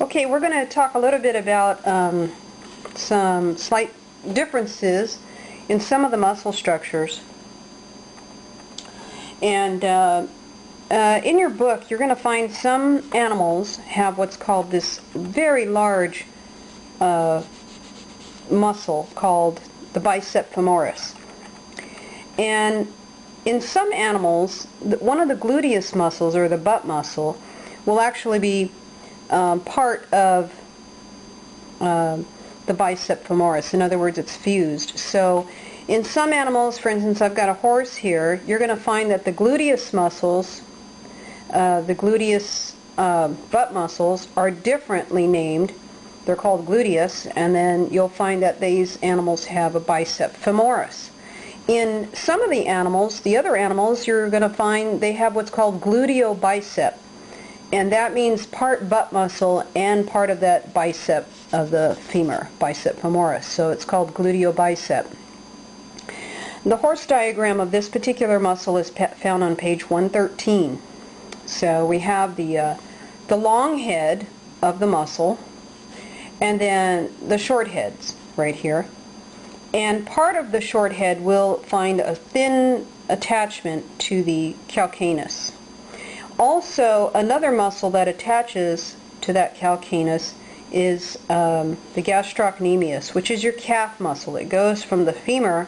Okay, we're going to talk a little bit about some slight differences in some of the muscle structures. And in your book, you're going to find some animals have what's called this very large muscle called the bicep femoris. And in some animals, one of the gluteus muscles, or the butt muscle, will actually be part of the bicep femoris. In other words, it's fused. So in some animals, for instance, I've got a horse here, you're going to find that the gluteus muscles, the gluteus butt muscles, are differently named. They're called gluteus, and then you'll find that these animals have a bicep femoris. In some of the animals, the other animals, you're going to find they have what's called gluteobicep. And that means part butt muscle and part of that bicep of the femur, bicep femoris. So it's called gluteobicep. The horse diagram of this particular muscle is found on page 113. So we have the long head of the muscle, and then the short heads right here. And part of the short head will find a thin attachment to the calcaneus. Also, another muscle that attaches to that calcaneus is the gastrocnemius, which is your calf muscle. It goes from the femur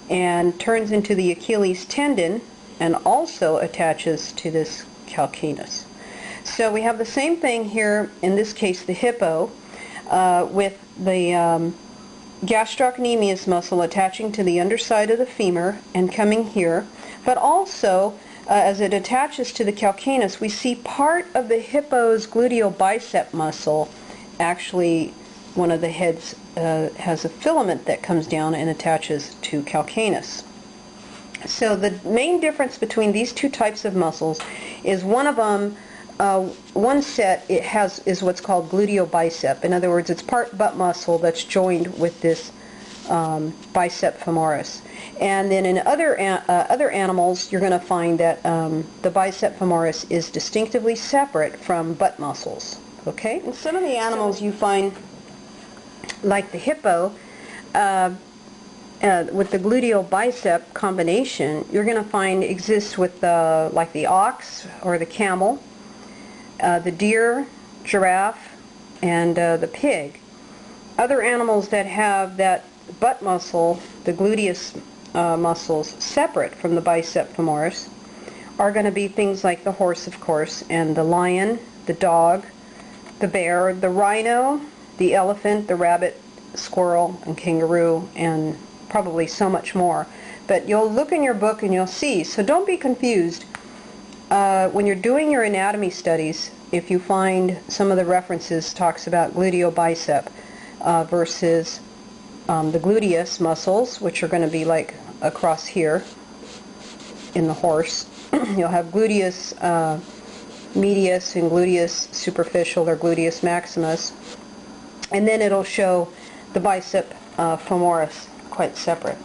and turns into the Achilles tendon and also attaches to this calcaneus. So we have the same thing here, in this case the hippo, with the gastrocnemius muscle attaching to the underside of the femur and coming here, but also as it attaches to the calcaneus, we see part of the hippo's gluteobicep muscle. Actually, one of the heads has a filament that comes down and attaches to calcaneus. So the main difference between these two types of muscles is one of them, one set is what's called gluteobicep. In other words, it's part butt muscle that's joined with this bicep femoris. And then in other animals, you're going to find that the bicep femoris is distinctively separate from butt muscles. Okay? In some of the animals you find, like the hippo, with the gluteobicep combination, you're going to find exists with like the ox or the camel, the deer, giraffe, and the pig. Other animals that have that butt muscle, the gluteus muscles, separate from the bicep femoris are going to be things like the horse, of course, and the lion, the dog, the bear, the rhino, the elephant, the rabbit, squirrel, and kangaroo, and probably so much more. But you'll look in your book and you'll see. So don't be confused when you're doing your anatomy studies if you find some of the references talks about gluteobicep versus the gluteus muscles, which are going to be like across here in the horse. You'll have gluteus medius and gluteus superficial, or gluteus maximus, and then it'll show the bicep femoris quite separate.